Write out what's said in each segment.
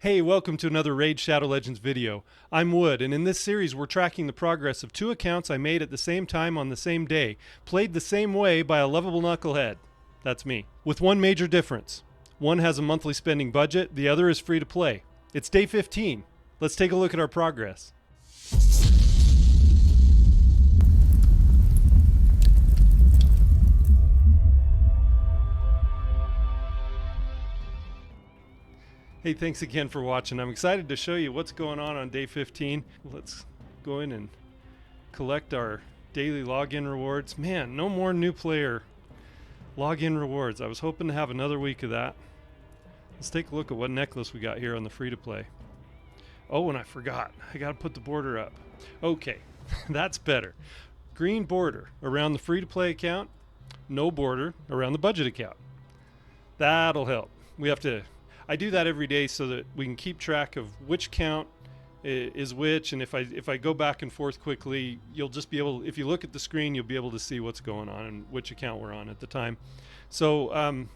Hey, welcome to another Raid Shadow Legends video. I'm Wood, and in this series we're tracking the progress of two accounts I made at the same time on the same day, played the same way by a lovable knucklehead. That's me. With one major difference. One has a monthly spending budget, the other is free to play. It's day 15. Let's take a look at our progress. Hey, thanks again for watching. I'm excited to show you what's going on day 15. Let's go in and collect our daily login rewards. Man, no more new player login rewards. I was hoping to have another week of that. Let's take a look at what necklace we got here on the free-to-play. Oh, and I forgot. I got to put the border up. Okay, that's better. Green border around the free-to-play account, no border around the budget account. That'll help. I do that every day so that we can keep track of which count is which, and if I go back and forth quickly, you'll just be able, if you look at the screen, you'll be able to see what's going on and which account we're on at the time. So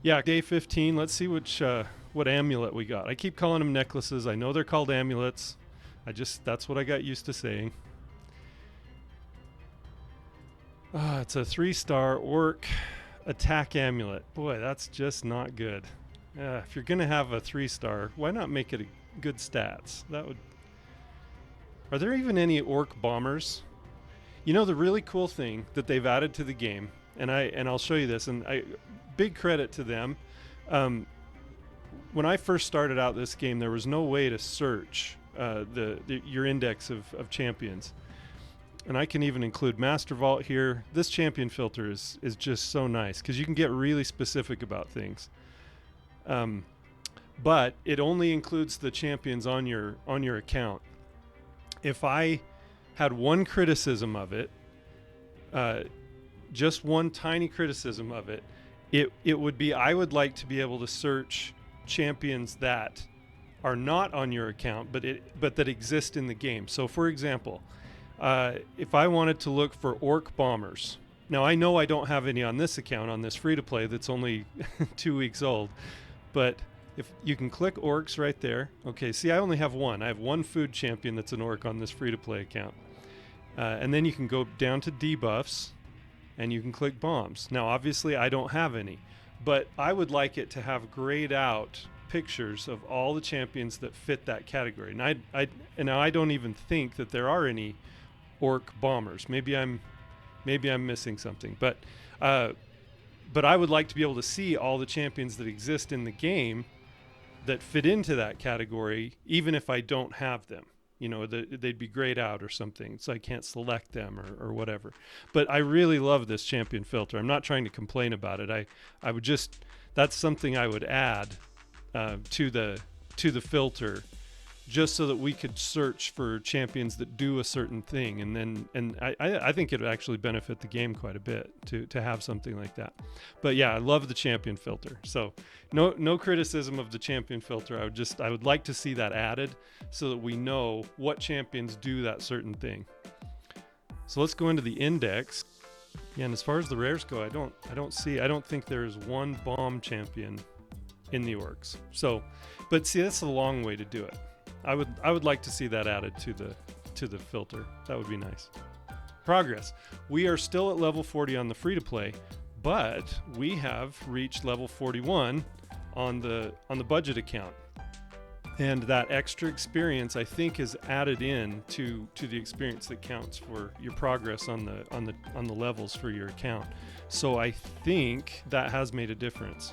yeah, day 15. Let's see what amulet we got. I keep calling them necklaces. I know they're called amulets. That's what I got used to saying. It's a 3-star orc attack amulet. Boy, that's just not good. If you're gonna have a 3-star, why not make it a good stats? Are there even any orc bombers? You know, the really cool thing that they've added to the game, and I'll show you this, and big credit to them. When I first started out this game, there was no way to search your index of champions, and I can even include Master Vault here. This champion filter is just so nice because you can get really specific about things. But it only includes the champions on your account. If I had one criticism of it, just one tiny criticism of it, it would be I would like to be able to search champions that are not on your account, but that exist in the game. So, for example, if I wanted to look for orc bombers, now I know I don't have any on this account, on this free-to-play that's only 2 weeks old. But if you can click orcs right there. Okay, see, I only have one. I have one food champion that's an orc on this free-to-play account. And then you can go down to debuffs, and you can click bombs. Now, obviously, I don't have any. But I would like it to have grayed out pictures of all the champions that fit that category. And I don't even think that there are any orc bombers. Maybe I'm missing something. But I would like to be able to see all the champions that exist in the game that fit into that category, even if I don't have them. You know, they'd be grayed out or something, so I can't select them or whatever. But I really love this champion filter. I'm not trying to complain about it. I would just, that's something I would add to the filter, just so that we could search for champions that do a certain thing, and I think it would actually benefit the game quite a bit to have something like that. But yeah, I love the champion filter. So no criticism of the champion filter. I would like to see that added so that we know what champions do that certain thing. So let's go into the index. Yeah, and as far as the rares go, I don't think there's one bomb champion in the orcs. So, but see, that's a long way to do it. I would like to see that added to the filter. That would be nice. Progress. We are still at level 40 on the free-to-play, but we have reached level 41 on the budget account. And that extra experience, I think, is added in to the experience that counts for your progress on the levels for your account. So I think that has made a difference.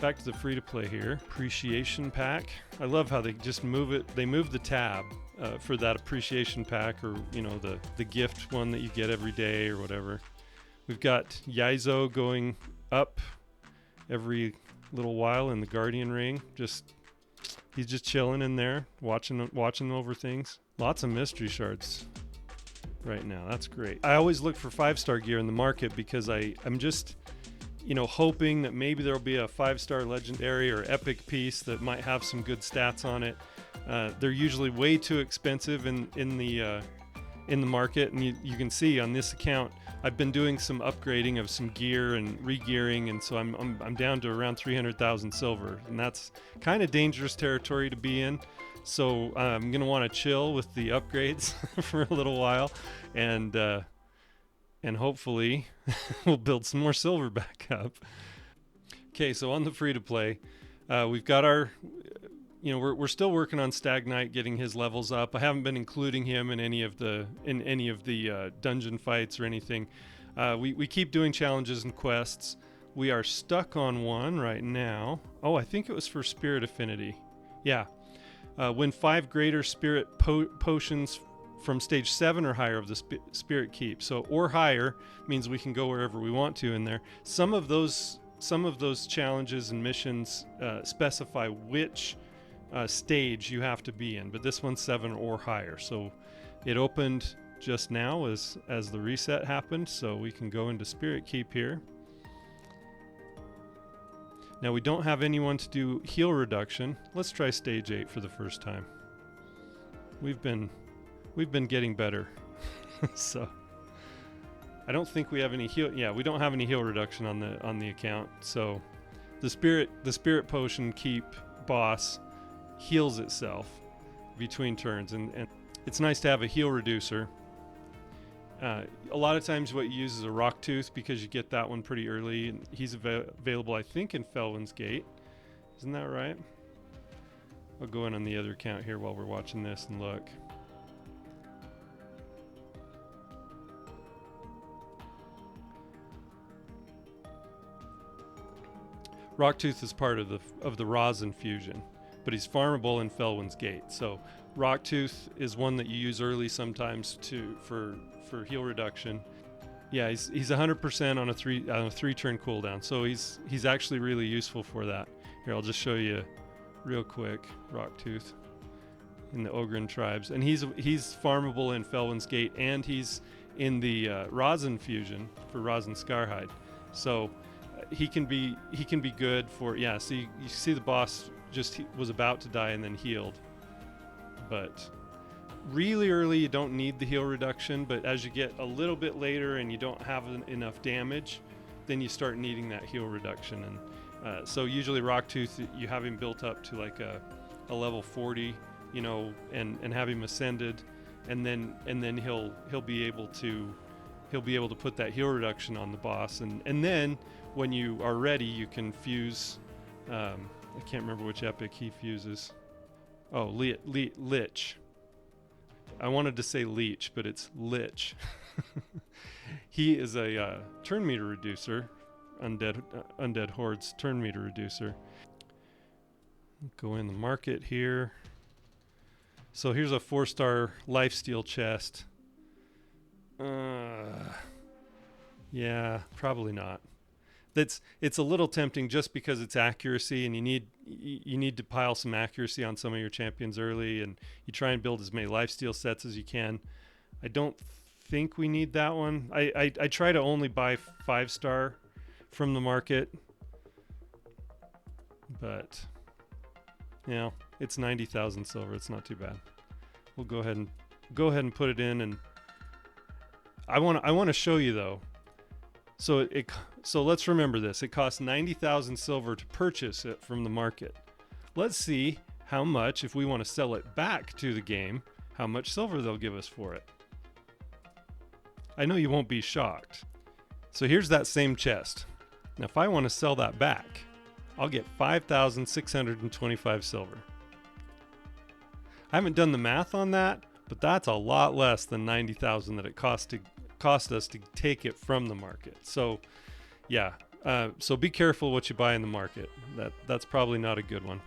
Back to the free-to-play here. Appreciation pack. I love how they just move it. They move the tab for that appreciation pack, or you know, the gift one that you get every day or whatever. We've got Yaizo going up every little while in the Guardian ring. He's just chilling in there, watching over things. Lots of mystery shards right now. That's great. I always look for 5-star gear in the market because I'm just, you know, hoping that maybe there'll be a 5-star legendary or epic piece that might have some good stats on it. They're usually way too expensive in in the market, and you can see on this account I've been doing some upgrading of some gear and re-gearing, and so I'm down to around 300,000 silver, and that's kind of dangerous territory to be in. So I'm gonna want to chill with the upgrades for a little while, and hopefully we'll build some more silver back up. Okay, so on the free to play, we've got our, we're still working on Stag Knight, getting his levels up. I haven't been including him in any of the dungeon fights or anything. We keep doing challenges and quests. We are stuck on one right now. Oh, I think it was for Spirit Affinity. Yeah. Win 5 greater spirit potions from stage 7 or higher of the Spirit Keep. So, or higher means we can go wherever we want to in there. Some of those challenges and missions specify which stage you have to be in, but this one's 7 or higher. So it opened just now as the reset happened, so we can go into Spirit Keep here. Now we don't have anyone to do heal reduction. Let's try stage 8 for the first time. We've been getting better. So I don't think we have any heal. Yeah, we don't have any heal reduction on the account. So the spirit potion keep boss heals itself between turns, and it's nice to have a heal reducer. A lot of times what you use is a rock tooth, because you get that one pretty early, and he's available I think in Felwyn's Gate. Isn't that right? I'll go in on the other account here while we're watching this and look. Rocktooth is part of the rosin fusion, but he's farmable in Felwyn's Gate. So Rocktooth is one that you use early sometimes for heal reduction. Yeah, he's 100% on a 3-turn cooldown. So he's actually really useful for that. Here, I'll just show you real quick Rocktooth in the Ogren tribes, and he's farmable in Felwyn's Gate, and he's in the rosin fusion for rosin Scarhide. So he can be good for, yeah. So you see the boss just was about to die and then healed, but really early you don't need the heal reduction, but as you get a little bit later and you don't have enough damage, then you start needing that heal reduction. And so usually Rocktooth, you have him built up to like a level 40, and have him ascended, and then he'll be able to put that heal reduction on the boss, and then when you are ready, you can fuse. I can't remember which epic he fuses. Oh, Lich. I wanted to say Leech, but it's Lich. He is a turn meter reducer, Undead Horde's turn meter reducer. Go in the market here. So here's a 4-star lifesteal chest. Yeah, probably not. It's a little tempting just because it's accuracy, and you need to pile some accuracy on some of your champions early, and you try and build as many lifesteal sets as you can. I don't think we need that one. I try to only buy 5-star from the market, but it's 90,000 silver. It's not too bad. We'll go ahead and put it in, and I want to show you though. So let's remember this. It costs 90,000 silver to purchase it from the market. Let's see how much, if we want to sell it back to the game, how much silver they'll give us for it. I know you won't be shocked. So here's that same chest. Now if I want to sell that back, I'll get 5,625 silver. I haven't done the math on that, but that's a lot less than 90,000 that it cost us to take it from the market. So yeah, so be careful what you buy in the market. That's probably not a good one.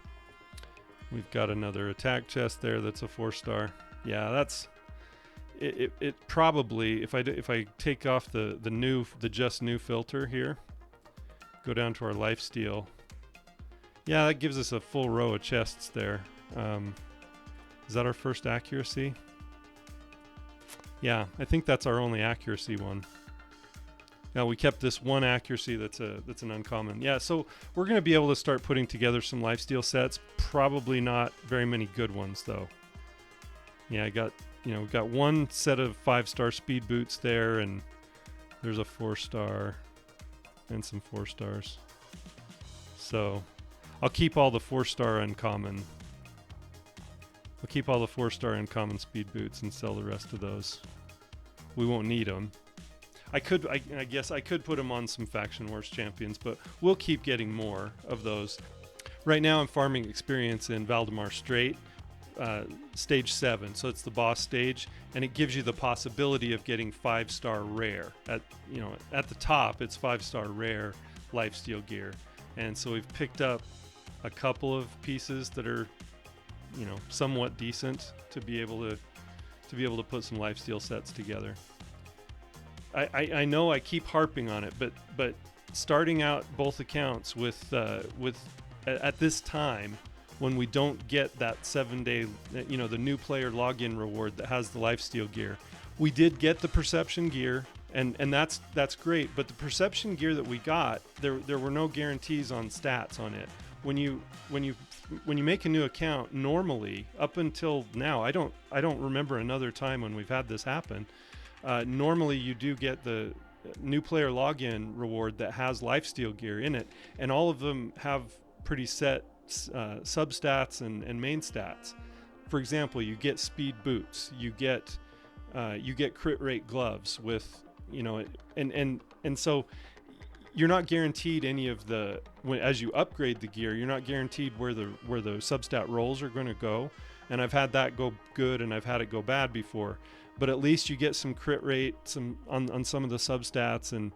We've got another attack chest there that's a 4-star. Yeah, that's it probably, if I take off the just new filter here, go down to our lifesteal. Yeah, that gives us a full row of chests there. Is that our first accuracy? Yeah, I think that's our only accuracy one. Now we kept this one accuracy that's an uncommon. Yeah, so we're going to be able to start putting together some lifesteal sets. Probably not very many good ones though. Yeah, I got we've got one set of 5-star speed boots there, and there's a 4-star and some 4-stars. So I'll keep all the 4-star uncommon. I'll keep all the 4-star uncommon speed boots and sell the rest of those. We won't need them. I guess I could put them on some Faction Wars champions, but we'll keep getting more of those. Right now I'm farming experience in Valdemar Strait, stage 7, so it's the boss stage, and it gives you the possibility of getting 5-star rare. At the top it's 5-star rare lifesteal gear, and so we've picked up a couple of pieces that are somewhat decent to be able to put some lifesteal sets together. I know I keep harping on it, but starting out both accounts with at this time, when we don't get that 7-day, the new player login reward that has the lifesteal gear, we did get the perception gear, and that's great. But the perception gear that we got, there were no guarantees on stats on it. When you make a new account, normally up until now, I don't remember another time when we've had this happen. Normally you do get the new player login reward that has lifesteal gear in it, and all of them have pretty set substats and main stats. For example, you get speed boots, you get crit rate gloves with and so you're not guaranteed any of the, as you upgrade the gear, you're not guaranteed where the substat rolls are going to go. And I've had that go good and I've had it go bad before, but at least you get some crit rate on some of the substats, and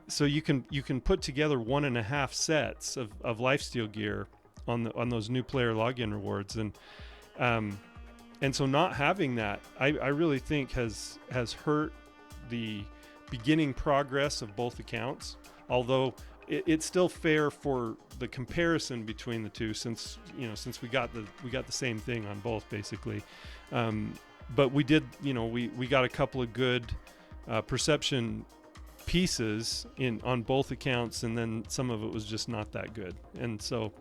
so you can put together 1.5 sets of lifesteal gear on those new player login rewards, and so not having that, I really think has hurt the beginning progress of both accounts. Although it's still fair for the comparison between the two, since we got the same thing on both basically. But we did, we got a couple of good perception pieces on both accounts, and then some of it was just not that good, and so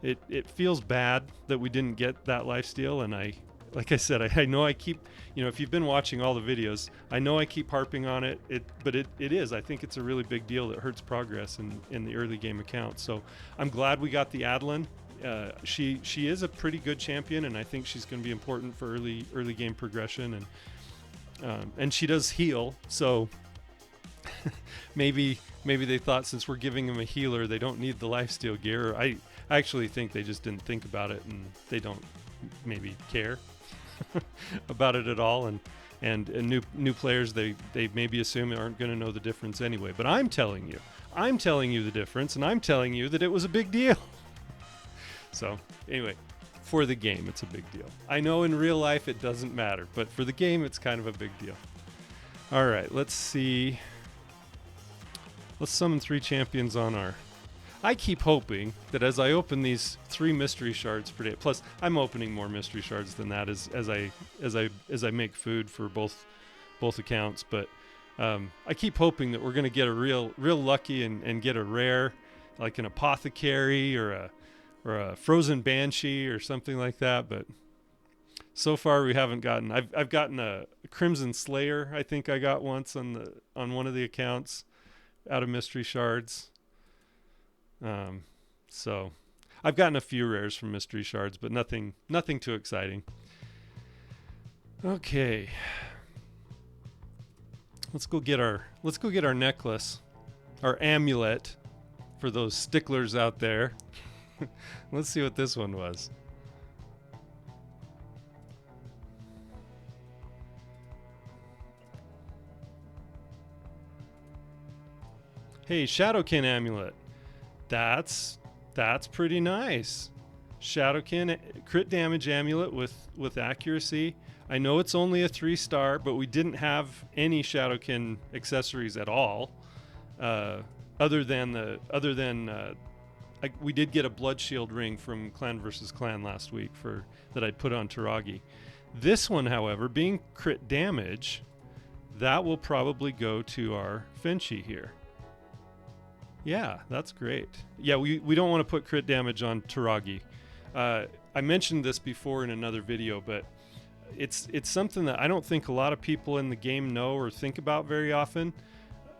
it feels bad that we didn't get that lifesteal. And like I said, I know I keep, if you've been watching all the videos, I know I keep harping on it. But it is. I think it's a really big deal that hurts progress in the early game accounts. So I'm glad we got the Adeline. She is a pretty good champion, and I think she's going to be important for early game progression. And she does heal. So maybe they thought, since we're giving them a healer, they don't need the lifesteal gear. I actually think they just didn't think about it, and they don't maybe care about it at all, and new players, they maybe assume aren't going to know the difference anyway. But I'm telling you the difference, and I'm telling you that it was a big deal. So anyway, for the game it's a big deal. I know in real life it doesn't matter, but for the game it's kind of a big deal. All right, let's see. Let's summon 3 champions on our... I keep hoping that as I open these 3 mystery shards per day, plus I'm opening more mystery shards than that as I make food for both accounts, but I keep hoping that we're going to get a real lucky and get a rare, like an apothecary or a frozen banshee or something like that. But so far we haven't gotten. I've gotten a crimson slayer. I think I got once on one of the accounts out of mystery shards. So I've gotten a few rares from mystery shards, but nothing too exciting. Okay. Let's go get our necklace, our amulet, for those sticklers out there. Let's see what this one was. Hey, Shadowkin amulet. That's pretty nice. Shadowkin crit damage amulet with accuracy. I know it's only a 3-star, but we didn't have any Shadowkin accessories at all. We did get a blood shield ring from Clan vs. Clan last week that I'd put on Taragi. This one, however, being crit damage, that will probably go to our Finchie here. Yeah, that's great. Yeah, we don't want to put crit damage on Taragi. I mentioned this before in another video, but it's something that I don't think a lot of people in the game know or think about very often.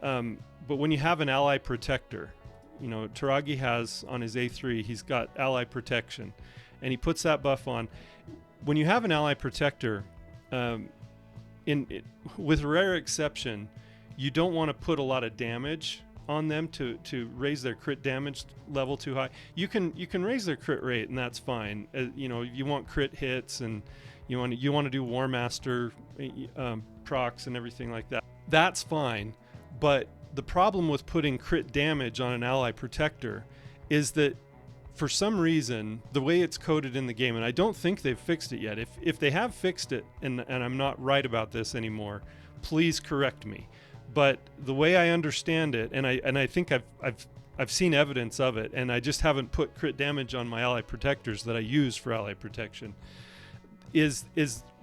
But when you have an ally protector, Taragi has on his A3, he's got ally protection, and he puts that buff on. When you have an ally protector, with rare exception, you don't want to put a lot of damage on them to raise their crit damage level too high. You can raise their crit rate, and that's fine. You want crit hits, and you want to do War Master procs and everything like that. That's fine, but the problem with putting crit damage on an ally protector is that for some reason, the way it's coded in the game, and I don't think they've fixed it yet. If they have fixed it, and I'm not right about this anymore, please correct me. But the way I understand it, and I think I've seen evidence of it, and I just haven't put crit damage on my ally protectors that I use for ally protection, is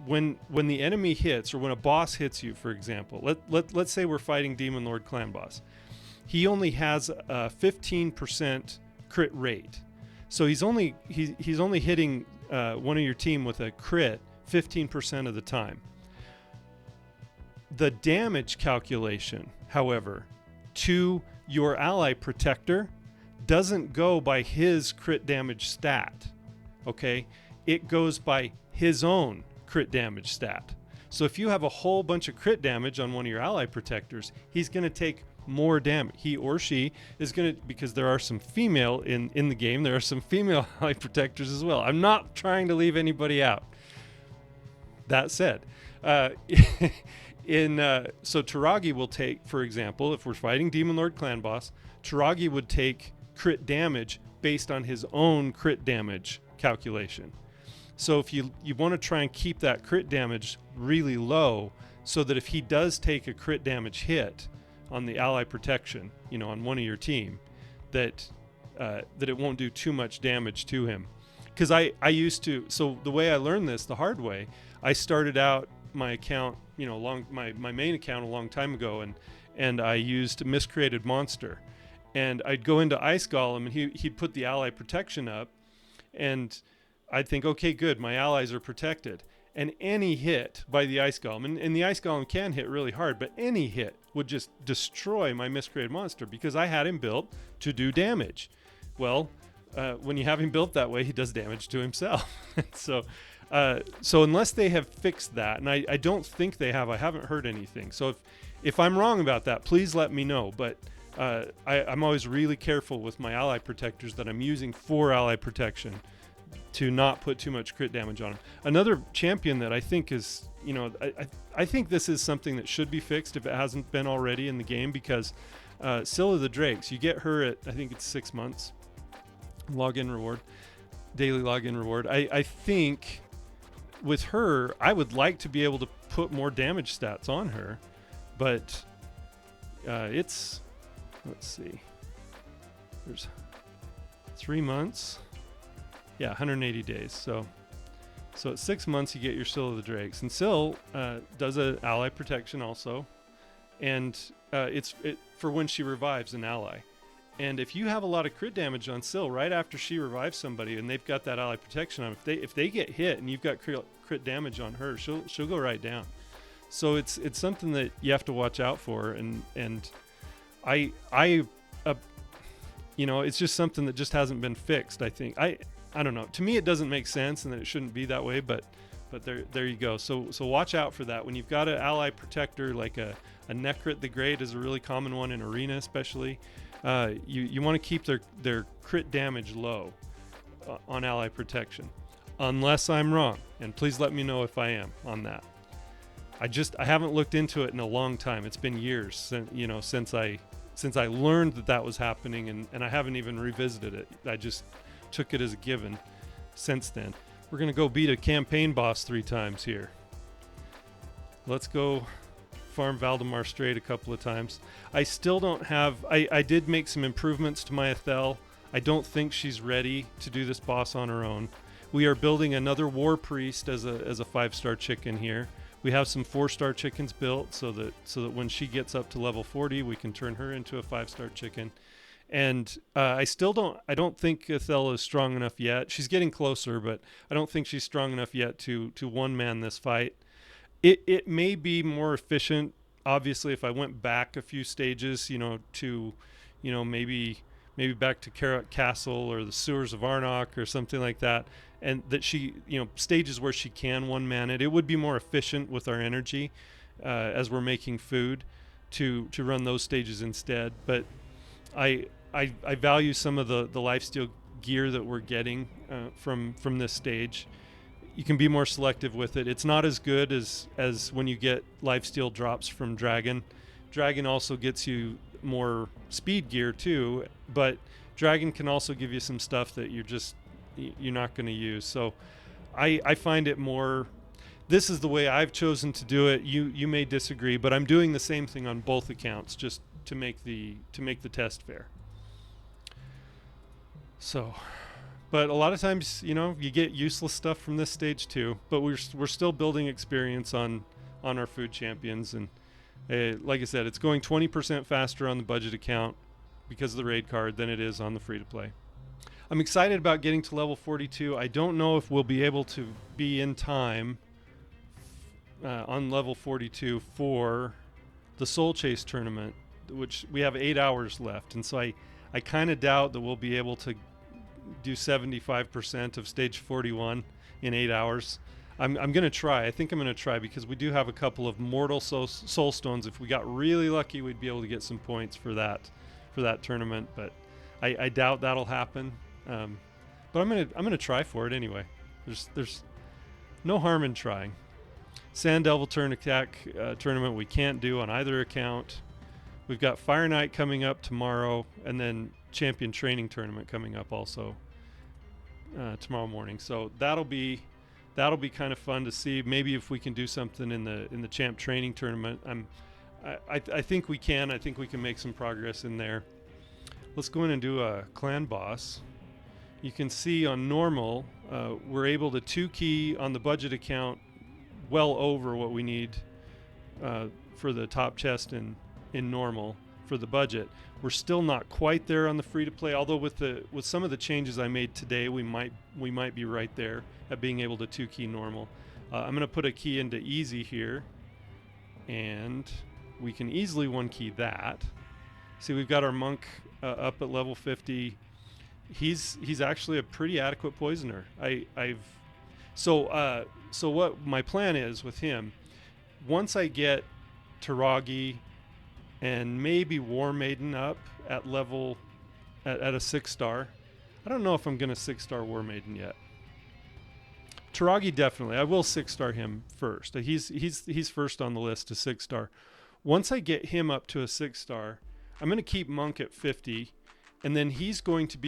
when the enemy hits, or when a boss hits you, for example. Let's say we're fighting Demon Lord Clan Boss. He only has a 15% crit rate. So he's only hitting one of your team with a crit 15% of the time. The damage calculation, however, to your ally protector doesn't go by his crit damage stat. Okay? It goes by his own crit damage stat. So if you have a whole bunch of crit damage on one of your ally protectors, he's going to take more damage. He or she is going to, because there are some female in the game, there are some female ally protectors as well. I'm not trying to leave anybody out. That said, so Taragi will take, for example, if we're fighting Demon Lord Clan Boss, Taragi would take crit damage based on his own crit damage calculation. So if you want to try and keep that crit damage really low, so that if he does take a crit damage hit on the ally protection, on one of your team, that it won't do too much damage to him. Because I used to, so the way I learned this the hard way, I started out my account, my main account a long time ago, and I used Miscreated Monster, and I'd go into Ice Golem, and he'd put the ally protection up, and I'd think, okay, good, my allies are protected. And any hit by the Ice Golem, and the Ice Golem can hit really hard, but any hit would just destroy my Miscreated Monster because I had him built to do damage. Well, when you have him built that way, he does damage to himself. So unless they have fixed that, and I don't think they have, I haven't heard anything. So if I'm wrong about that, please let me know. But I'm always really careful with my ally protectors that I'm using for ally protection, to not put too much crit damage on him. Another champion that I think is, I think this is something that should be fixed if it hasn't been already in the game, because Scylla the Drakes, you get her at, I think it's 6 months daily login reward. I think with her, I would like to be able to put more damage stats on her, but let's see, there's 3 months. Yeah, 180 days. So at 6 months, you get your Scylla the Drakes. And Syl does an ally protection also. And it's for when she revives an ally. And if you have a lot of crit damage on Syl right after she revives somebody and they've got that ally protection on, if they get hit and you've got crit damage on her, she'll go right down. So it's something that you have to watch out for. And it's just something that just hasn't been fixed, I think. I don't know. To me, it doesn't make sense, and that it shouldn't be that way. But there you go. So watch out for that. When you've got an ally protector, like a Necrit the Great is a really common one in Arena, especially. You want to keep their crit damage low on ally protection, unless I'm wrong. And please let me know if I am on that. I haven't looked into it in a long time. It's been years since I learned that was happening, and I haven't even revisited it. I just took it as a given since then. We're going to go beat a campaign boss 3 times here. Let's go farm Valdemar Strait a couple of times. I still don't have... I did make some improvements to my Ethel. I don't think she's ready to do this boss on her own. We are building another War Priest as a 5-star chicken here. We have some 4-star chickens built so that when she gets up to level 40, we can turn her into a 5-star chicken. And I don't think Othello is strong enough yet. She's getting closer, but I don't think she's strong enough yet to one man this fight. It may be more efficient, obviously, if I went back a few stages, to, maybe back to Carrot Castle or the sewers of Arnok or something like that, and that she, stages where she can one man it. It would be more efficient with our energy as we're making food to run those stages instead. But I value some of the lifesteal gear that we're getting from this stage. You can be more selective with it. It's not as good as when you get lifesteal drops from Dragon. Dragon also gets you more speed gear too, but Dragon can also give you some stuff that you're not going to use. So I find it more, this is the way I've chosen to do it. You may disagree, but I'm doing the same thing on both accounts just to make the test fair. So, but a lot of times, you get useless stuff from this stage too, but we're still building experience on our food champions. And like I said, it's going 20% faster on the budget account because of the raid card than it is on the free to play. I'm excited about getting to level 42. I don't know if we'll be able to be in time on level 42 for the Soul Chase tournament, which we have 8 hours left. And so I kind of doubt that we'll be able to do 75% of stage 41 in 8 hours. I'm going to try. I think I'm going to try because we do have a couple of mortal soul stones. If we got really lucky, we'd be able to get some points for that tournament, but I doubt that'll happen. But I'm going to try for it anyway. There's no harm in trying. Sand Devil Turn Attack tournament we can't do on either account. We've got Fire Night coming up tomorrow, and then Champion Training Tournament coming up also tomorrow morning. So that'll be kind of fun to see. Maybe if we can do something in the Champ Training Tournament. I think we can. I think we can make some progress in there. Let's go in and do a clan boss. You can see on normal, we're able to 2-key on the budget account well over what we need for the top chest in normal for the budget. We're still not quite there on the free to play, although with some of the changes I made today, we might be right there at being able to 2-key normal. I'm going to put a key into easy here, and we can easily 1-key that. See, we've got our monk up at level 50. He's actually a pretty adequate poisoner. So what my plan is with him, once I get Taragi and maybe War Maiden up at level at a 6-star. I don't know if I'm gonna 6-star War Maiden yet. Taragi definitely. I will 6-star him first. He's first on the list to 6-star. Once I get him up to a 6-star, I'm gonna keep Monk at 50, and then he's going to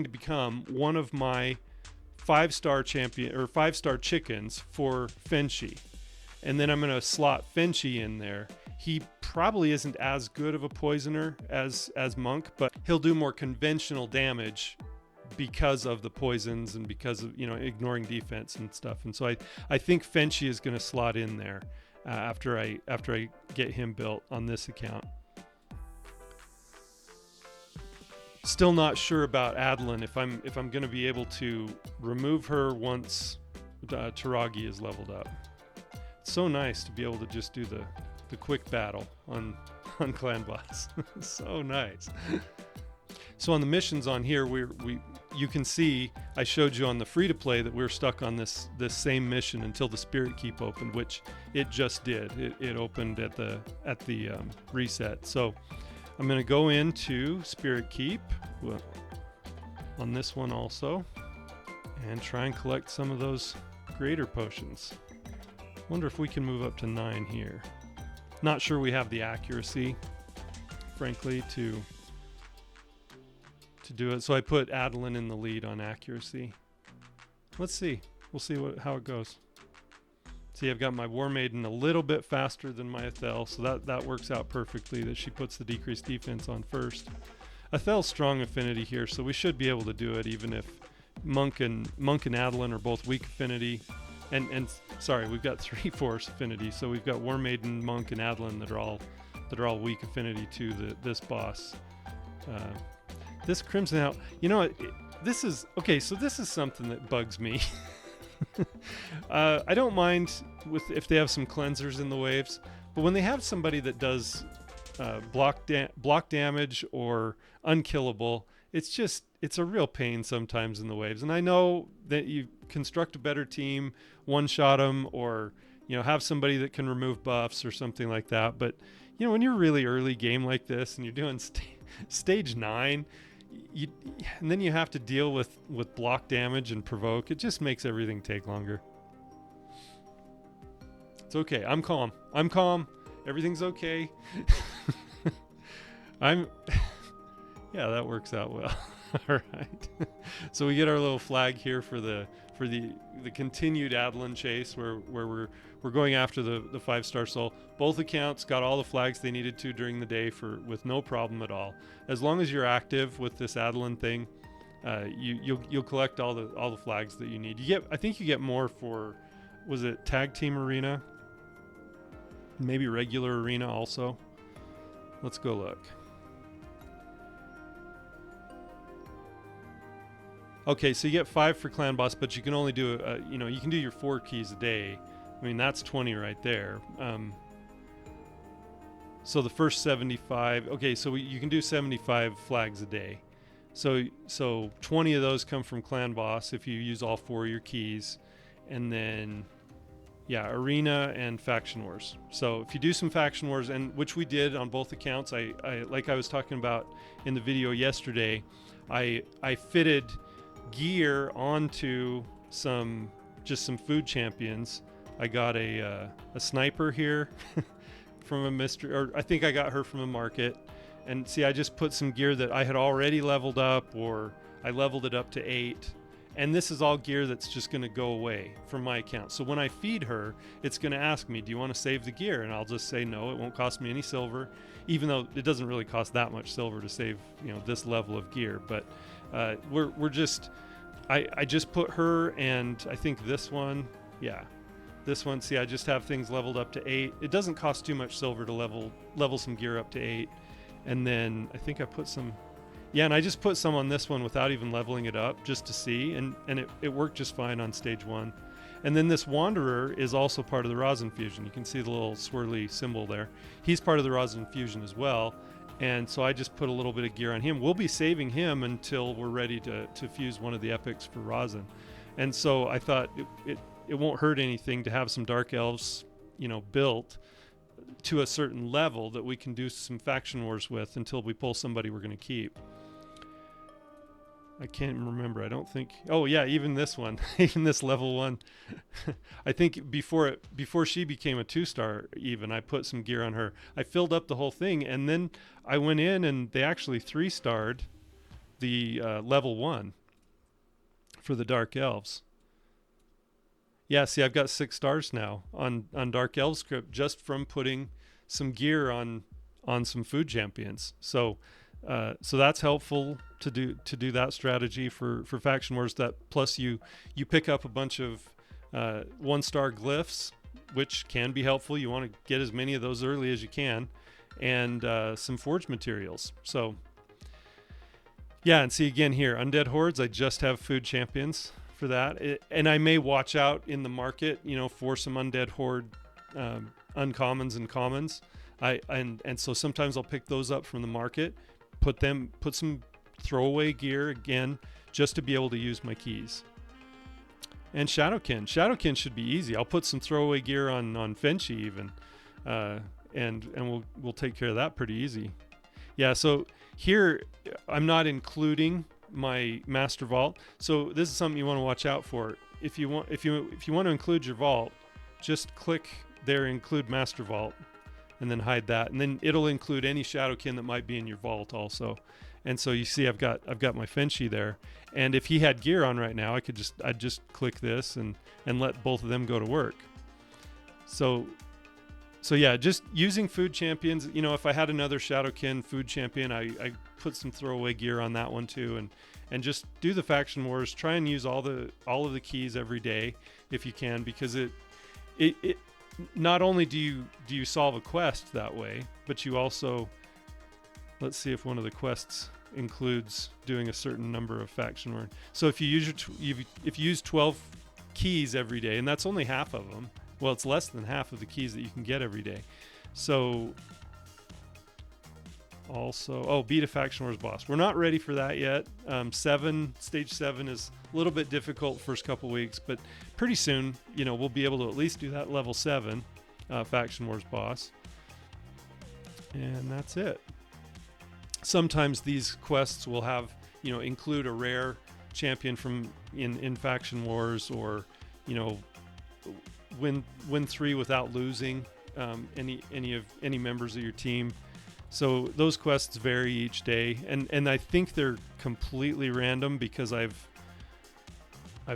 become one of my 5-star champion or 5-star chickens for Fenshi. And then I'm going to slot Fenshi in there. He probably isn't as good of a poisoner as Monk, but he'll do more conventional damage because of the poisons and because of, ignoring defense and stuff. And so I think Fenshi is going to slot in there after I get him built on this account. Still not sure about Adeline if I'm going to be able to remove her once Taragi is leveled up. It's so nice to be able to just do the quick battle on Clan Boss. So nice. So on the missions on here, you can see I showed you on the free to play that we're stuck on this same mission until the Spirit Keep opened, which it just did. It opened at the reset. So I'm going to go into Spirit Keep on this one also and try and collect some of those greater potions. Wonder if we can move up to 9 here. Not sure we have the accuracy, frankly, to do it. So I put Adeline in the lead on accuracy. Let's see. We'll see how it goes. See, I've got my War Maiden a little bit faster than my Ethel, so that works out perfectly that she puts the decreased defense on first. Ethel's strong affinity here, so we should be able to do it even if Monk and Adeline are both weak affinity. And sorry, we've got 3 force affinity, so we've got War Maiden, Monk, and Adeline that are all weak affinity to this boss. this Crimson Owl, you know, this is okay. So this is something that bugs me. I don't mind if they have some cleansers in the waves, but when they have somebody that does block damage or unkillable, it's a real pain sometimes in the waves. And I know that you construct a better team, one-shot them, or have somebody that can remove buffs or something like that. But when you're really early game like this and you're doing stage 9, and then you have to deal with block damage and provoke, it just makes everything take longer. It's okay. I'm calm. Everything's okay. Yeah, that works out well. All right. So we get our little flag here for the continued Adeline chase, where we're going after the 5-star soul. Both accounts got all the flags they needed to during the day with no problem at all. As long as you're active with this Adeline thing, you'll collect all the flags that you need. I think you get more for, was it tag team arena? Maybe regular arena also. Let's go look. Okay, so you get 5 for clan boss, but you can only do you can do your 4 keys a day. I mean, that's 20 right there. So the first 75. Okay, so you can do 75 flags a day. So 20 of those come from clan boss if you use all 4 of your keys, and then arena and faction wars. So if you do some faction wars, and which we did on both accounts, I like I was talking about in the video yesterday, I fitted gear onto some food champions. I got a sniper here from a mystery, or I think I got her from a market. And see, I just put some gear that I had already leveled up, or I leveled it up to 8. And this is all gear that's just going to go away from my account. So when I feed her, it's going to ask me, do you want to save the gear? And I'll just say no, it won't cost me any silver, even though it doesn't really cost that much silver to save this level of gear. But we're just, I just put her, and I think this one, see, I just have things leveled up to 8. It doesn't cost too much silver to level some gear up to 8. And then I think I put some, and I just put some on this one without even leveling it up, just to see, and it worked just fine on stage 1. And then this Wanderer is also part of the Rosin Fusion. You can see the little swirly symbol there. He's part of the Rosin Fusion as well. And so I just put a little bit of gear on him. We'll be saving him until we're ready to fuse one of the epics for Rosin. And so I thought it won't hurt anything to have some Dark Elves, built to a certain level that we can do some faction wars with until we pull somebody we're going to keep. I can't remember. I don't think. Oh yeah, even this one, even this level 1. I think before she became a 2-star, even I put some gear on her. I filled up the whole thing, and then I went in and they actually 3-starred the level 1 for the Dark Elves. Yeah, see, I've got 6 stars now on Dark Elves script just from putting some gear on some food champions. So that's helpful to do that strategy for faction wars. That plus you pick up a bunch of 1-star glyphs, which can be helpful. You want to get as many of those early as you can, and some forge materials. So and see again here, Undead Hordes, I just have food champions for that, and I may watch out in the market for some Undead Horde uncommons and commons. And so sometimes I'll pick those up from the market, put some throwaway gear again, just to be able to use my keys. And Shadowkin should be easy. I'll put some throwaway gear on Fenchi even, and we'll take care of that pretty easy. Yeah, so here I'm not including my master vault. So this is something you want to watch out for. If you want to include your vault, just click there, include master vault, and then hide that, and then it'll include any Shadowkin that might be in your vault also. And so you see I've got my Fenchi there, and if he had gear on right now, I'd just click this and let both of them go to work. So yeah, just using food champions. If I had another Shadowkin food champion, I put some throwaway gear on that one too, and just do the faction wars. Try and use all of the keys every day if you can, because it not only do you solve a quest that way, but you also, let's see if one of the quests includes doing a certain number of faction wars. So if you use if you use 12 keys every day, and that's only half of them. Well, it's less than half of the keys that you can get every day. So also, beat a faction wars boss. We're not ready for that yet. Stage 7 is a little bit difficult first couple weeks, but pretty soon, we'll be able to at least do that level 7 faction wars boss. And that's it. Sometimes these quests will have, include a rare champion from in faction wars, or, win 3 without losing any members of your team. So those quests vary each day, and I think they're completely random because I've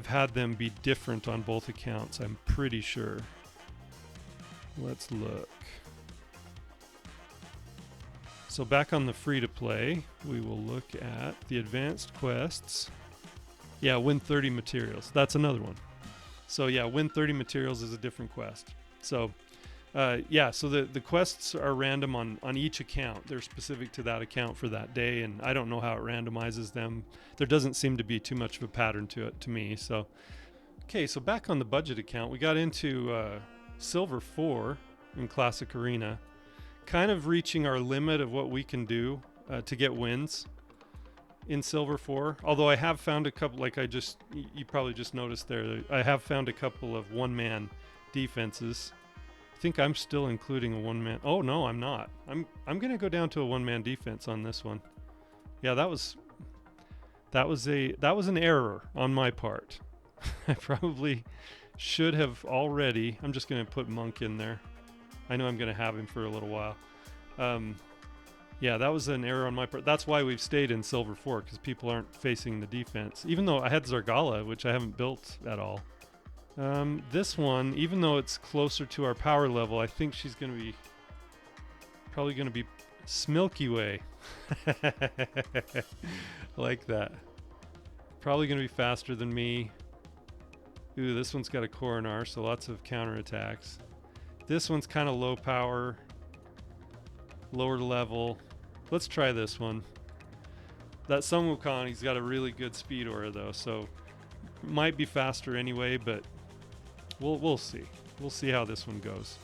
had them be different on both accounts. I'm pretty sure. Let's look. So back on the free-to-play, we will look at the advanced quests. Yeah, win 30 materials. That's another one. So yeah, win 30 materials is a different quest. So so the quests are random on each account. They're specific to that account for that day, and I don't know how it randomizes them. There doesn't seem to be too much of a pattern to it to me. So, okay, so back on the budget account, we got into Silver 4 in Classic Arena, kind of reaching our limit of what we can do to get wins in Silver 4. Although I have found a couple, you probably just noticed there, I have found a couple of one-man defenses. I think I'm still including a one-man. Oh no, I'm not. I'm gonna go down to a one-man defense on this one. Yeah, that was an error on my part. I probably should have already. I'm just gonna put Monk in there. I know I'm gonna have him for a little while. Yeah, that was an error on my part. That's why we've stayed in Silver 4, because people aren't facing the defense. Even though I had Zargala, which I haven't built at all. This one, even though it's closer to our power level, I think she's probably going to be Smilky Way. Like that. Probably going to be faster than me. Ooh, this one's got a Coronar, so lots of counterattacks. This one's kind of low power, lower level. Let's try this one. That Sun Wukong, he's got a really good speed aura though, so might be faster anyway, but we'll see. We'll see how this one goes.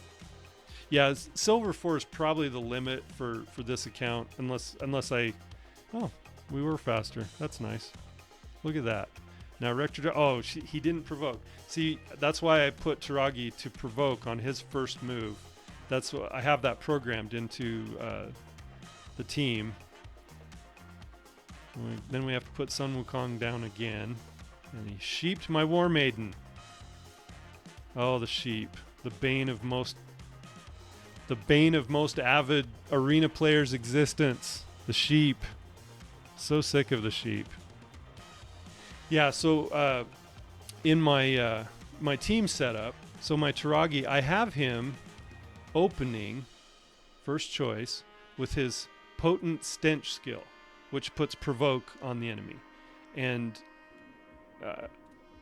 Yeah, Silver 4 is probably the limit for this account, unless we were faster. That's nice. Look at that. Now Rector, he didn't provoke. See, that's why I put Taragi to provoke on his first move. That's what I have that programmed into the team. Then we have to put Sun Wukong down again, and he sheeped my War Maiden. Oh, the sheep, the bane of most avid arena players' existence. The sheep. So sick of the sheep. Yeah, so in my my team setup, so my Taragi, I have him opening first choice with his potent stench skill, which puts provoke on the enemy. And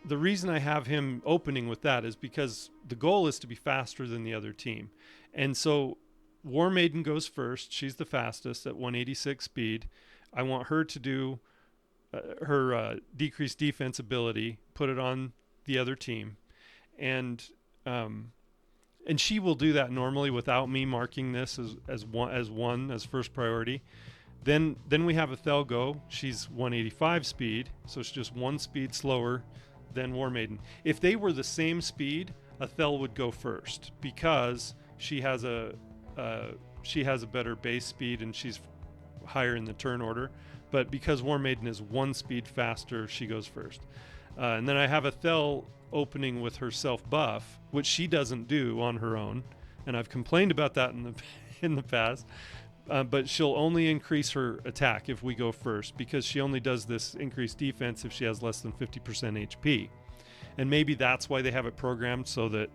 the reason I have him opening with that is because the goal is to be faster than the other team. And so War Maiden goes first. She's the fastest at 186 speed. I want her to do her decreased defense ability, put it on the other team. And she will do that normally without me marking this as first priority. Then we have Ethel go. She's 185 speed, so it's just one speed slower than War Maiden. If they were the same speed, Ethel would go first because she has a better base speed and she's higher in the turn order. But because War Maiden is one speed faster, she goes first. And then I have Ethel opening with her self buff, which she doesn't do on her own, and I've complained about that in the past. But she'll only increase her attack if we go first, because she only does this increased defense if she has less than 50% HP. And maybe that's why they have it programmed so that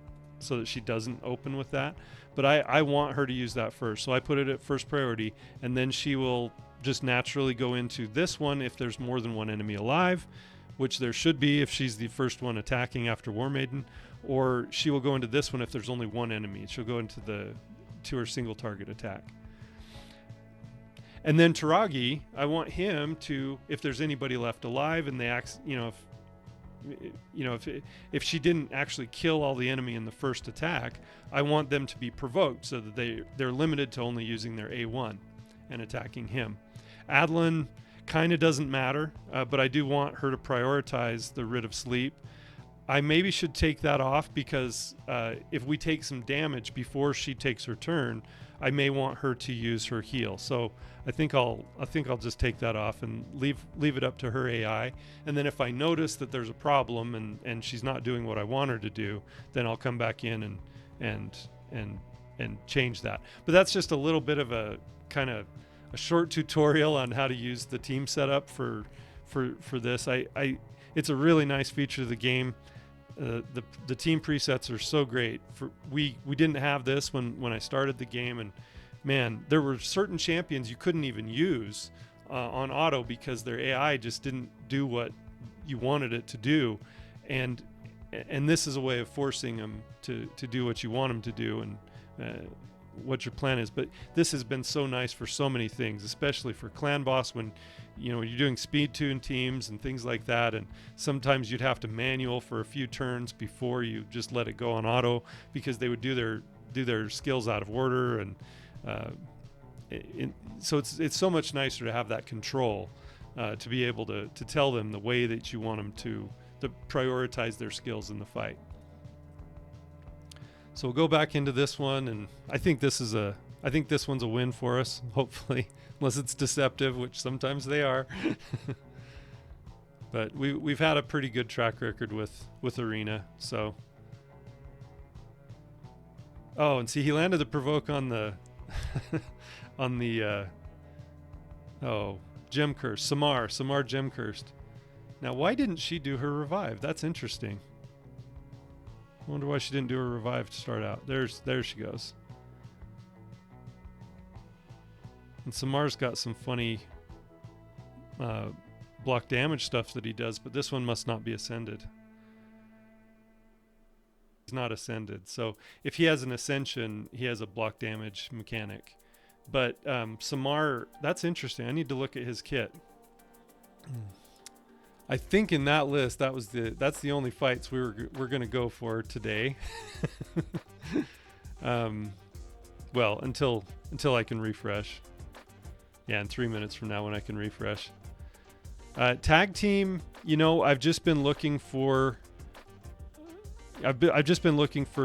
she doesn't open with that. But I want her to use that first, so I put it at first priority, and then she will just naturally go into this one if there's more than one enemy alive, which there should be if she's the first one attacking after War Maiden, or she will go into this one if there's only one enemy. She'll go into her single target attack. And then Taragi, I want him to, if there's anybody left alive and they act, if she didn't actually kill all the enemy in the first attack, I want them to be provoked so that they're limited to only using their A1 and attacking him. Adlin kind of doesn't matter, but I do want her to prioritize the Writ of Sleep. I maybe should take that off because if we take some damage before she takes her turn, I may want her to use her heal. So I think I'll just take that off and leave it up to her AI. And then if I notice that there's a problem and she's not doing what I want her to do, then I'll come back in and change that. But that's just a little bit of a kind of a short tutorial on how to use the team setup for this. It's a really nice feature of the game. The team presets are so great. We didn't have this when I started the game, and man, there were certain champions you couldn't even use on auto because their AI just didn't do what you wanted it to do, and this is a way of forcing them to do what you want them to do and what your plan is. But this has been so nice for so many things, especially for clan boss when you're doing speed tune teams and things like that, and sometimes you'd have to manual for a few turns before you just let it go on auto because they would do their skills out of order, and so it's so much nicer to have that control to be able to tell them the way that you want them to prioritize their skills in the fight. So we'll go back into this one, and I think this one's a win for us, hopefully, unless it's deceptive, which sometimes they are. But we've had a pretty good track record with Arena. So, oh, and see, he landed the provoke on the gem curse. Samar gem cursed. Now, why didn't she do her revive? That's interesting. I wonder why she didn't do her revive to start out. There she goes. And Samar's got some funny block damage stuff that he does, but this one must not be ascended. He's not ascended. So if he has an ascension, he has a block damage mechanic. But Samar, that's interesting. I need to look at his kit. I think in that list, that's the only fights we're going to go for today. Well, until I can refresh. Yeah, in 3 minutes from now when I can refresh. Tag team, I've just been looking for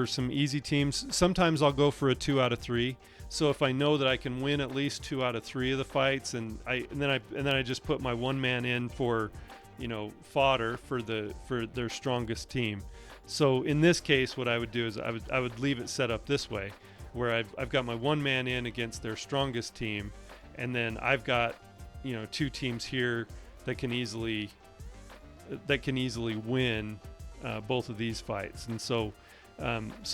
some easy teams. Sometimes I'll go for a 2 out of 3. So if I know that I can win at least 2 out of 3 of the fights, and then I just put my one man in for fodder for their strongest team. So in this case, what I would do is I would leave it set up this way, where I've got my one man in against their strongest team, and then I've got 2 teams here that can easily win both of these fights. And so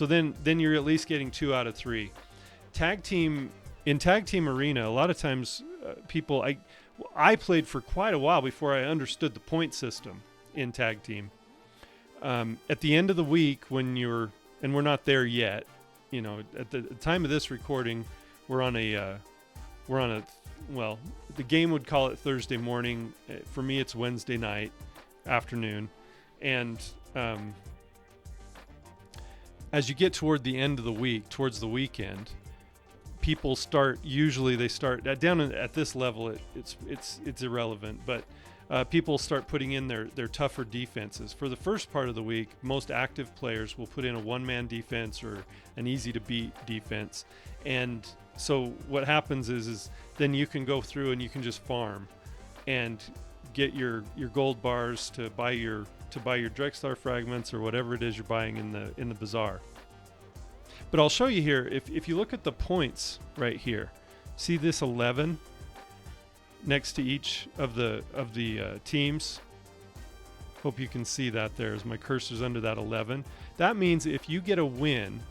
then you're at least getting 2 out of 3. Tag team arena, a lot of times people I played for quite a while before I understood the point system in tag team. At the end of the week, and we're not there yet, at the time of this recording, we're on a the game would call it Thursday morning. For me, it's Wednesday night afternoon. And as you get toward the end of the week, towards the weekend, people start down at this level. It's irrelevant, but people start putting in their tougher defenses. For the first part of the week, most active players will put in a one-man defense or an easy-to-beat defense, and so what happens is then you can go through and you can just farm and get your gold bars to buy your Drexlar fragments or whatever it is you're buying in the bazaar. But I'll show you here, if you look at the points right here, see this 11 next to each of the teams? Hope you can see that there as my cursor's under that 11. That means if you get a win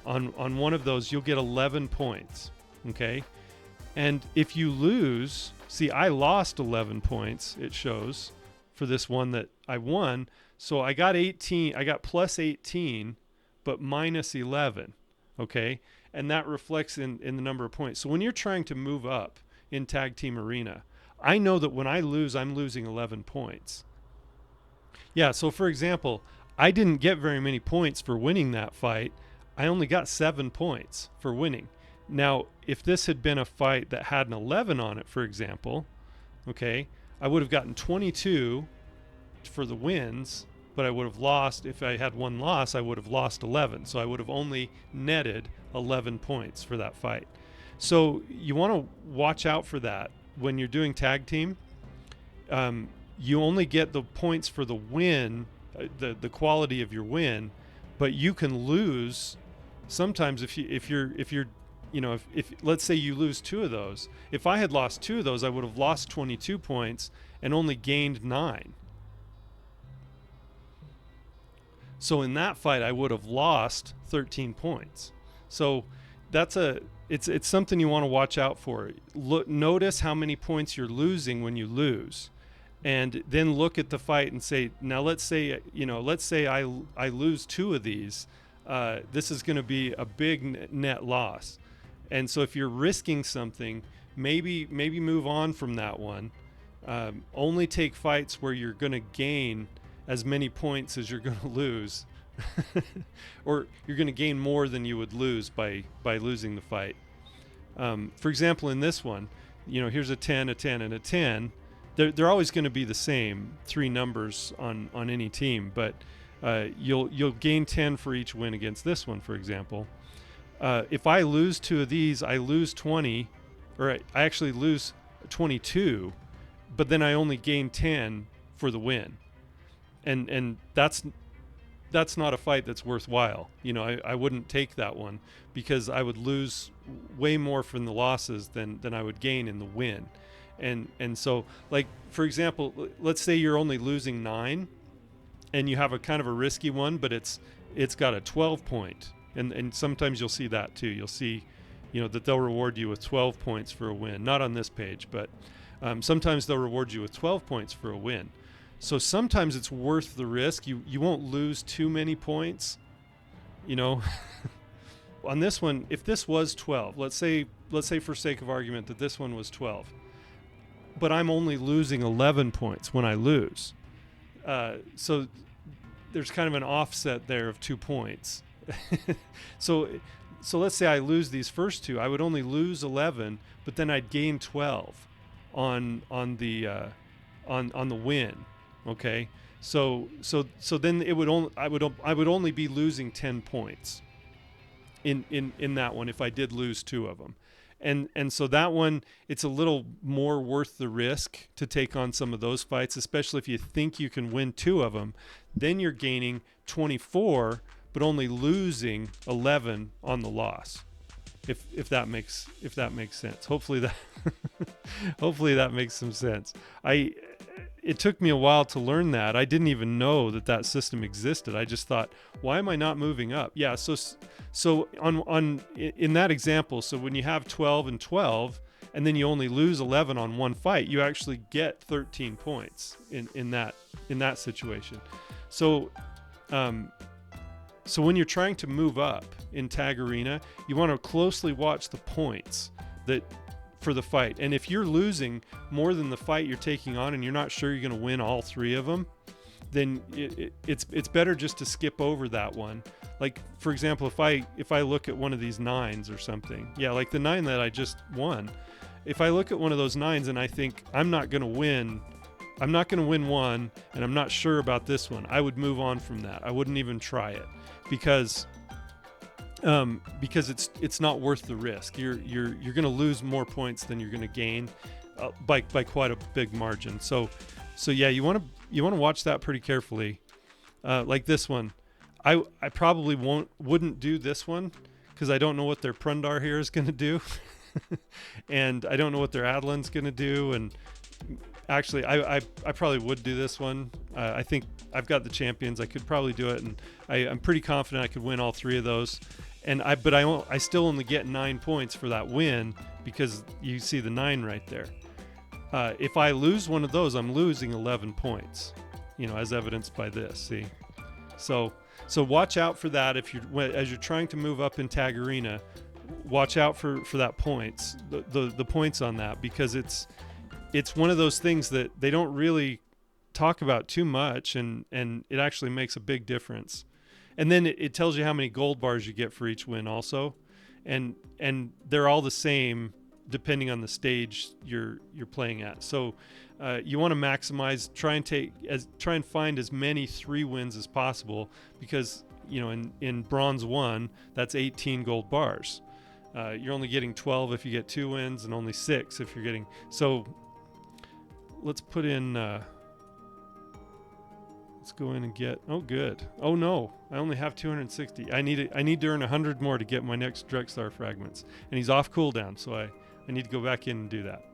on one of those, you'll get 11 points, okay? And if you lose, see, I lost 11 points, it shows, for this one that I won. So I got 18, I got plus 18, but minus 11, okay? And that reflects in the number of points. So when you're trying to move up in Tag Team Arena. I know that when I lose, I'm losing 11 points. Yeah, so for example, I didn't get very many points for winning that fight. I only got 7 points for winning. Now, if this had been a fight that had an 11 on it, for example, okay, I would have gotten 22 for the wins, but I would have lost. If I had one loss, I would have lost 11. So I would have only netted 11 points for that fight. So you want to watch out for that when you're doing tag team. You only get the points for the win, the quality of your win, but you can lose sometimes if you're if let's say you lose 2 of those. If I had lost 2 of those, I would have lost 22 points and only gained 9. So in that fight, I would have lost 13 points. So it's something you want to watch out for. Notice how many points you're losing when you lose, and then look at the fight and say, now let's say I lose 2 of these. This is going to be a big net loss. And so if you're risking something, maybe move on from that one. Only take fights where you're going to gain as many points as you're going to lose, or you're going to gain more than you would lose by losing the fight. For example, in this one, here's a 10, a 10, and a 10. They're always going to be the same 3 numbers on any team, but you'll gain 10 for each win against this one, for example. If I lose 2 of these, I lose 20, or I actually lose 22, but then I only gain 10 for the win. And that's not a fight that's worthwhile. I wouldn't take that one because I would lose way more from the losses than I would gain in the win. And so, like, for example, let's say you're only losing 9 and you have a kind of a risky one, but it's got a 12 point. And sometimes you'll see that too. You'll see, that they'll reward you with 12 points for a win. Not on this page, but sometimes they'll reward you with 12 points for a win. So sometimes it's worth the risk. You won't lose too many points, On this one, if this was 12, let's say for sake of argument that this one was 12, but I'm only losing 11 points when I lose. So there's kind of an offset there of 2 points. So let's say I lose these first 2, I would only lose 11, but then I'd gain 12 on the win. Okay, so then it would only I would only be losing 10 points in that one if I did lose 2 of them, and so that one, it's a little more worth the risk to take on some of those fights, especially if you think you can win 2 of them. Then you're gaining 24, but only losing 11 on the loss. If that makes sense. Hopefully that makes some sense. It took me a while to learn that. I didn't even know that system existed. I just thought, why am I not moving up? Yeah, so in that example, so when you have 12 and 12 and then you only lose 11 on one fight, you actually get 13 points in that situation. So when you're trying to move up in Tag Arena, you want to closely watch the points for the fight. And if you're losing more than the fight you're taking on and you're not sure you're going to win all 3 of them, then it's better just to skip over that one. Like, for example, if I look at one of these 9s or something, like the 9 that I just won, if I look at one of those 9s and I think I'm not going to win one, and I'm not sure about this one, I would move on from that. I wouldn't even try it because it's not worth the risk. You're going to lose more points than you're going to gain by quite a big margin. So yeah, you want to watch that pretty carefully. Like this one, I probably wouldn't do this one because I don't know what their Prundar here is going to do, and I don't know what their Adlan's going to do. And actually, I probably would do this one. I think I've got the champions. I could probably do it, and I'm pretty confident I could win all 3 of those. And I still only get 9 points for that win because you see the 9 right there. If I lose one of those, I'm losing 11 points, as evidenced by this. See, so watch out for that as you're trying to move up in Tag Arena. watch out for that points, the points on that, because it's one of those things that they don't really talk about too much, and it actually makes a big difference. And then it tells you how many gold bars you get for each win also, and they're all the same depending on the stage you're playing at. So you want to maximize, try and find as many 3 wins as possible, because in bronze 1, that's 18 gold bars. You're only getting 12 if you get 2 wins, and only 6 if you're getting. So let's put in. Let's go in and get. Oh, good. Oh no, I only have 260. I need to earn 100 more to get my next direct star fragments, and he's off cooldown, so I need to go back in and do that.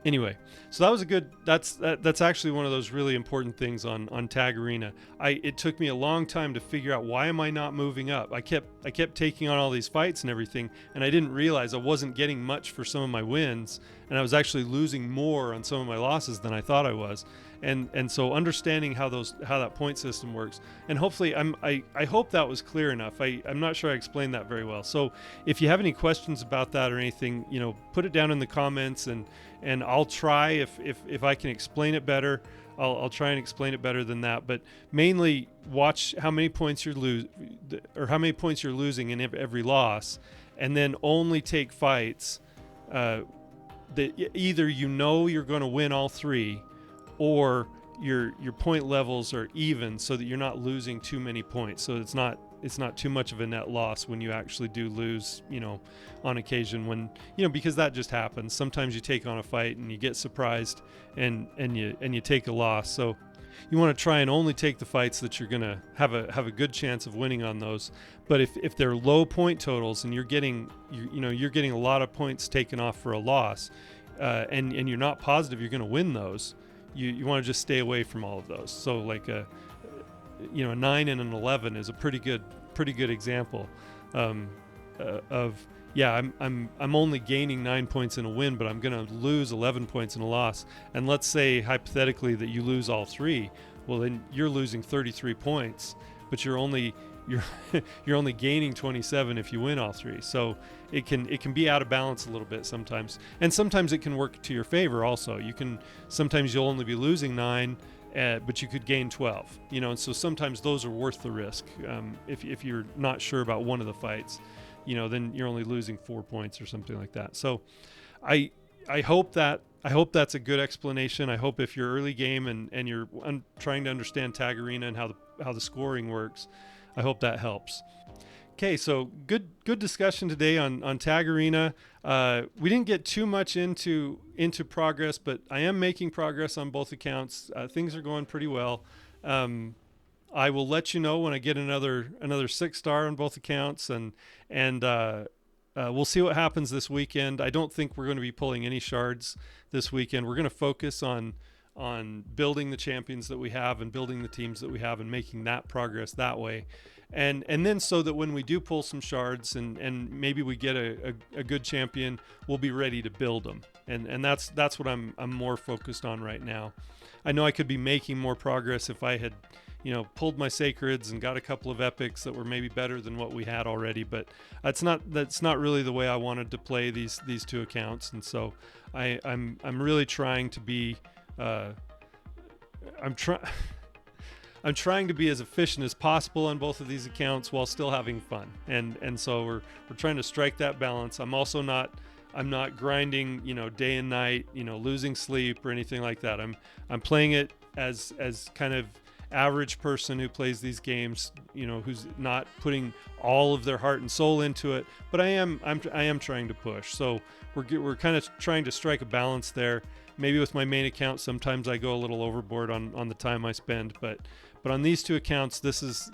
Anyway, so that was a good. That's actually one of those really important things on Tag Arena. It took me a long time to figure out, why am I not moving up. I kept taking on all these fights and everything, and I didn't realize I wasn't getting much for some of my wins, and I was actually losing more on some of my losses than I thought I was. And so understanding how that point system works, and hopefully I hope that was clear enough. I'm not sure I explained that very well. So if you have any questions about that or anything, put it down in the comments, and I'll try, if I can explain it better, I'll try and explain it better than that. But mainly watch how many points you're losing in every loss, and then only take fights that either you're going to win all 3, or your point levels are even, so that you're not losing too many points. So it's not too much of a net loss when you actually do lose, on occasion, when, because that just happens. Sometimes you take on a fight and you get surprised, and you take a loss. So you want to try and only take the fights that you're going to have a good chance of winning on those. But if they're low point totals and you're getting a lot of points taken off for a loss, and you're not positive you're going to win those, you want to just stay away from all of those. So like a 9 and an 11 is a pretty good example of, I'm only gaining 9 points in a win, but I'm going to lose 11 points in a loss. And let's say hypothetically that you lose all 3. Well, then you're losing 33 points, but you're only gaining 27 if you win all 3. So it can be out of balance a little bit sometimes, and sometimes it can work to your favor also. Sometimes you'll only be losing 9, but you could gain 12. And so sometimes those are worth the risk. If you're not sure about one of the fights, then you're only losing 4 points or something like that. So I hope that's a good explanation. I hope if you're early game and you're trying to understand Tag Arena and how the scoring works, I hope that helps. Okay, so good discussion today on Tag Arena. We didn't get too much into progress, but I am making progress on both accounts. Things are going pretty well. I will let you know when I get another 6-star on both accounts, and we'll see what happens this weekend. I don't think we're going to be pulling any shards this weekend. We're going to focus on building the champions that we have and building the teams that we have and making that progress that way. And then so that when we do pull some shards and maybe we get a good champion, we'll be ready to build them. And that's what I'm more focused on right now. I know I could be making more progress if I had, pulled my sacreds and got a couple of epics that were maybe better than what we had already, but that's not really the way I wanted to play these 2 accounts. And so I'm really trying to be I'm trying to be as efficient as possible on both of these accounts while still having fun, and so we're trying to strike that balance. I'm not grinding, day and night, losing sleep or anything like that. I'm playing it as kind of average person who plays these games, who's not putting all of their heart and soul into it, but I am trying to push. So we're kind of trying to strike a balance there. Maybe with my main account, sometimes I go a little overboard on the time I spend, but on these 2 accounts, this is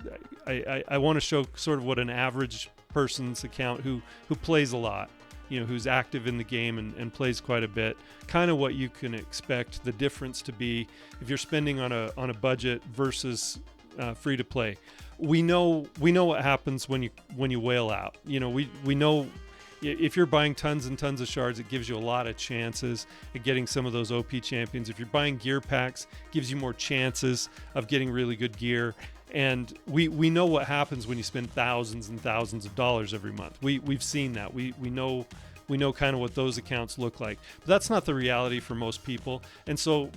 I want to show sort of what an average person's account who plays a lot, who's active in the game and plays quite a bit, kind of what you can expect the difference to be if you're spending on a budget versus free to play. We know what happens when you whale out. We know. If you're buying tons and tons of shards, it gives you a lot of chances at getting some of those OP champions. If you're buying gear packs, it gives you more chances of getting really good gear. And we know what happens when you spend thousands and thousands of dollars every month. We've seen that. We know kind of what those accounts look like. But that's not the reality for most people. And so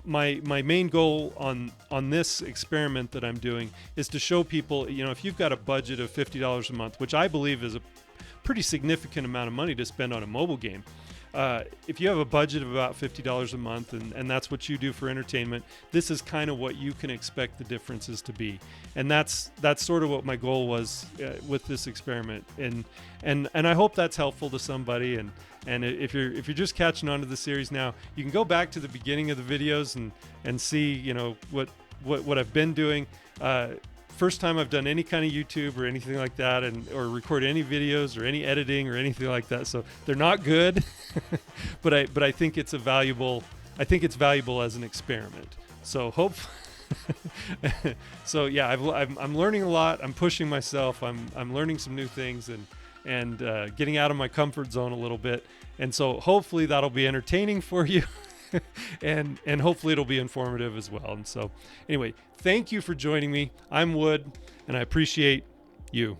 my main goal on this experiment that I'm doing is to show people, if you've got a budget of $50 a month, which I believe is a pretty significant amount of money to spend on a mobile game. If you have a budget of about $50 a month and that's what you do for entertainment, this is kind of what you can expect the differences to be. And that's sort of what my goal was with this experiment. And I hope that's helpful to somebody. And if you're just catching on to the series now, you can go back to the beginning of the videos and see, what I've been doing. First time I've done any kind of YouTube or anything like that, or record any videos or any editing or anything like that. So they're not good, but I think it's valuable as an experiment. So so yeah, I'm learning a lot. I'm pushing myself. I'm learning some new things and getting out of my comfort zone a little bit. And so hopefully that'll be entertaining for you. and hopefully it'll be informative as well. And so anyway, thank you for joining me. I'm Wood, and I appreciate you.